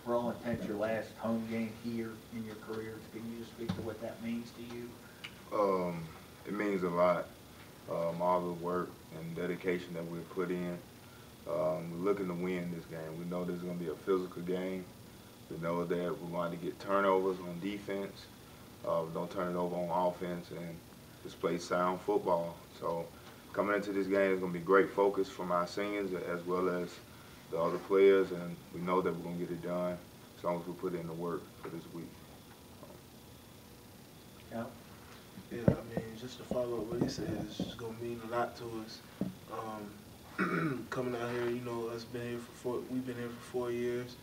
for all intents, your last home game here in your career. Can you just speak to what that means to you? It means a lot. All the work and dedication that we've put in. We're looking to win this game. We know this is going to be a physical game. We know that we want to get turnovers on defense. Don't turn it over on offense and just play sound football. So coming into this game is going to be great focus from our seniors as well as the other players, and we know that we're going to get it done as long as we put in the work for this week. Yeah. Yeah, I mean, just to follow up what he said, it's just going to mean a lot to us. Coming out here, you know, we've been here for 4 years.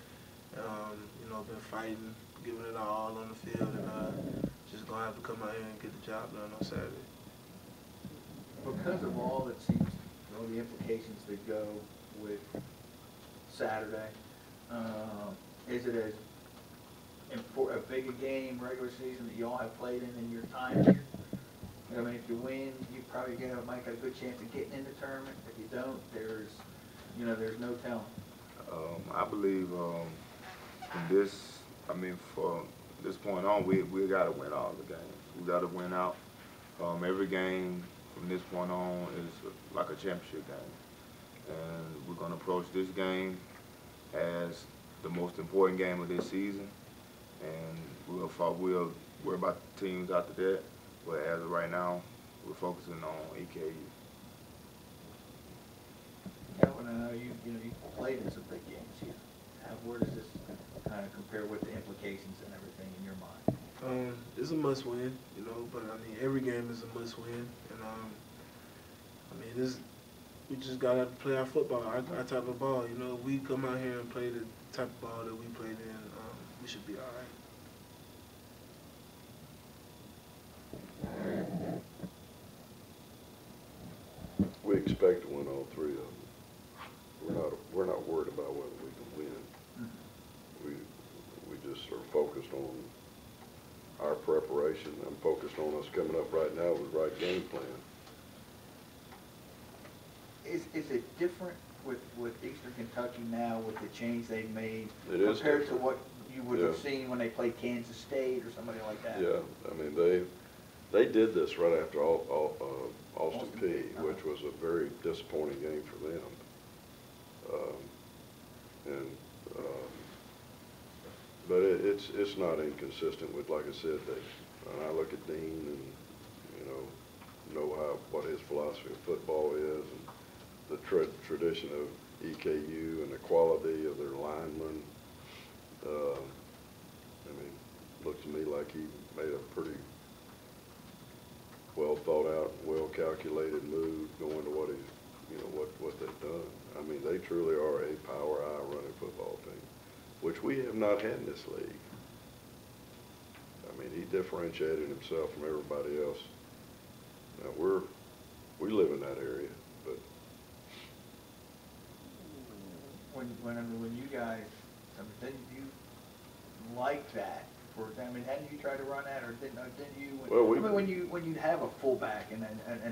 You know, been fighting, giving it our all on the field, and just going to have to come out here and get the job done on Saturday. Because of all that seems, all the implications that go with Saturday, is it as a big a game, regular season, that you all have played in your time here? I mean, if you win, you probably might get a good chance of getting in the tournament. If you don't, there's no telling. I believe from this point on, we got to win all the games. We got to win out. Every game from this point on is like a championship game, and we're going to approach this game as the most important game of this season, and we'll worry about the teams after that. But as of right now, we're focusing on EKU. Calvin, I know you played in some big games here. Where does this kind of compare with the implications and everything in your mind? It's a must-win, you know. But I mean, every game is a must-win, and I mean, we just gotta play our football, our type of ball. You know, if we come out here and play the type of ball that we played in, we should be all right. We expect to win all three of them. We're not worried about whether we can win. We just are focused on our preparation. I'm focused on us coming up right now with the right game plan. Is it different with Eastern Kentucky now with the change they've made compared to what you would have seen when they played Kansas State or somebody like that? Yeah, I mean they did this right after Austin Peay, which was a very disappointing game for them. But it's not inconsistent with, like I said, when I look at Dean and know what his philosophy of football is, and the tradition of EKU and the quality of their linemen. I mean, looks to me like he made a pretty well thought out, well calculated move going to what they've done. I mean, they truly are a power eye running football team, which we have not had in this league. I mean, he differentiated himself from everybody else. Now we live in that area, but when you guys, didn't you like that? Hadn't you tried to run that, or didn't you? When you have a fullback and a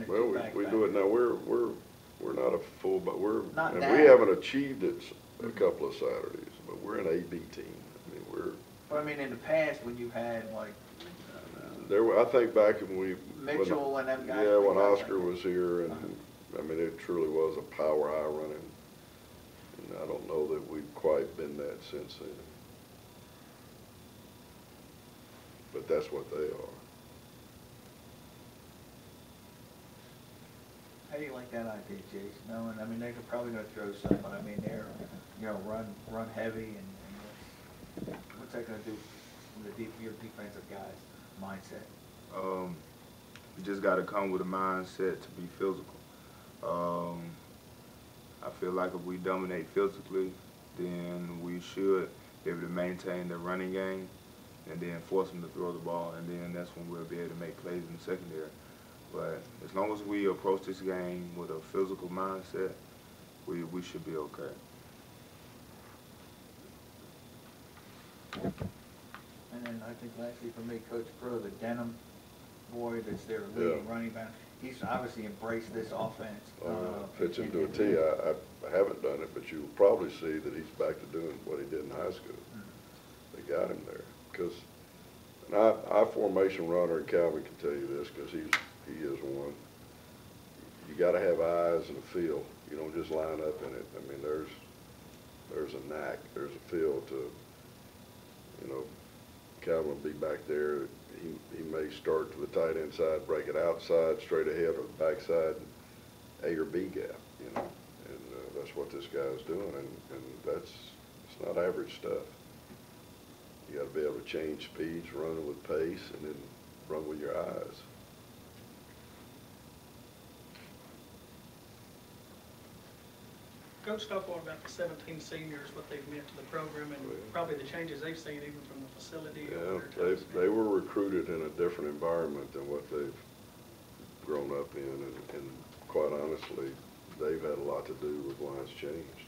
two-back. We do it now. We're not a fullback. We haven't achieved it a couple of Saturdays, but we're an AB team. I mean, But I mean, in the past, when you had like. I think back when Mitchell and them guys. Yeah, when Oscar was here, and I mean, it truly was a power eye running. And I don't know that we've quite been that since then. But that's what they are. How do you like that idea, Jason? No, and I mean, they're probably going to throw some, but I mean, they're, run heavy, and what's that going to do from your defensive guys' mindset? You just got to come with a mindset to be physical. I feel like if we dominate physically, then we should be able to maintain the running game and then force them to throw the ball, and then that's when we'll be able to make plays in the secondary. But as long as we approach this game with a physical mindset, we should be okay. And then I think lastly for me, Coach Crowe, the Denham boy that's their leading running back, he's obviously embraced this offense. Fits him to a T. I haven't done it, but you'll probably see that he's back to doing what he did in high school. got him there. Because our formation runner, and Calvin can tell you this because he is one. You got to have eyes and a feel. You don't just line up in it. I mean, there's a knack, there's a feel to, you know, Calvin will be back there. He may start to the tight end side, break it outside, straight ahead, or the backside, A or B gap, you know. And that's what this guy's doing, and it's not average stuff. You got to be able to change speeds, run with pace, and then run with your eyes. Coach, talk more about the 17 seniors, what they've meant to the program, and probably the changes they've seen even from the facility. Yeah, they were recruited in a different environment than what they've grown up in, and quite honestly, they've had a lot to do with why it's changed.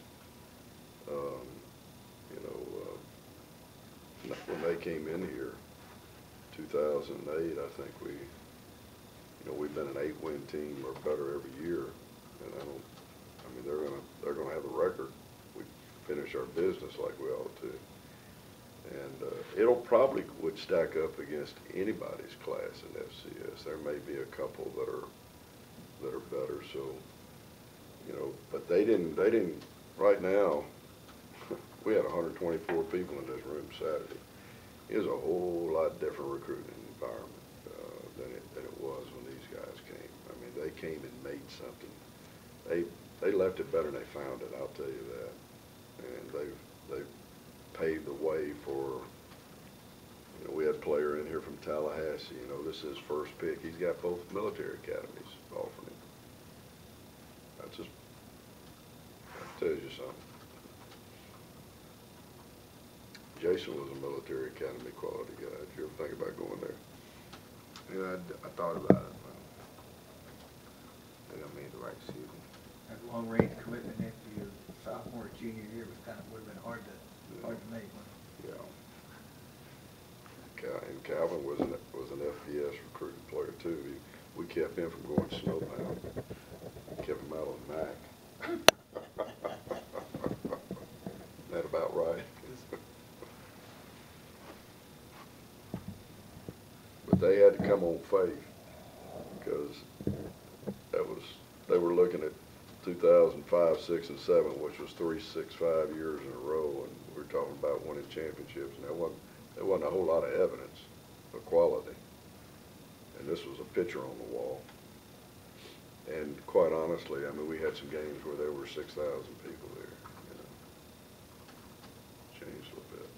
You know, when they came in here, 2008, I think we've been an 8-win team or better every year, and I mean, they're gonna have a record. We finish our business like we ought to, and it'll probably would stack up against anybody's class in FCS. There may be a couple that are better. So, you know, but they didn't. Right now, we had 124 people in this room Saturday. It was a whole lot different recruiting environment than it was when these guys came. I mean, they came and made something. They left it better than they found it, I'll tell you that. And they've paved the way for, you know, we had a player in here from Tallahassee, you know, this is his first pick. He's got both military academies offering him. That tells you something. Jason was a military academy quality guy. Did you ever think about going there? Yeah, I thought about it, but I think I made the right decision. That long-range commitment after your sophomore, junior year would have been hard to make. Yeah. And Calvin was an FBS recruiting player too. We kept him from going snowbound. Kept him out on the MAC. That about right? But they had to come on faith because they were looking at 2005, 6, and 7, which was 3, 6, 5 years in a row, and we were talking about winning championships, and there wasn't a whole lot of evidence of quality. And this was a picture on the wall. And quite honestly, I mean, we had some games where there were 6,000 people there. You know, changed a little bit.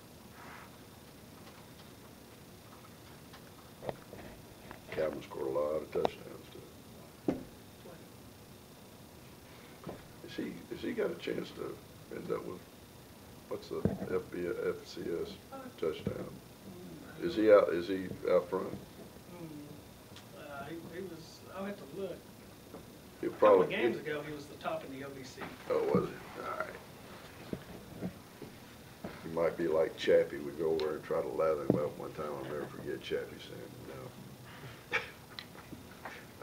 Calvin scored a lot of touchdowns too. Has he got a chance to end up with, what's the FCS touchdown? Is he out front? He was, I'll have to look. He'll A couple of probably, games ago, he was the top in the OVC. oh, was he? All right. He might be like Chappie. We go over and try to lather him up one time. I'll never forget Chappie saying, no.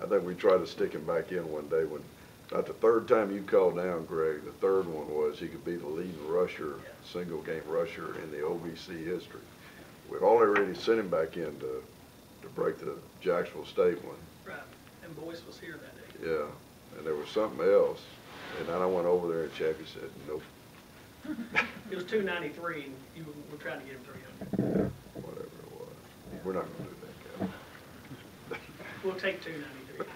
I think we tried to stick him back in one day when, not the third time you called down, Greg, the third one was he could be the leading rusher, single game rusher in the OVC history. We'd already sent him back in to break the Jacksonville State one. Right, and Boyce was here that day. Yeah, and there was something else, and then I went over there and Chappie said, nope. It was 293, and you were trying to get him 300. Yeah, whatever it was. We're not going to do that, Kevin. We'll take 293.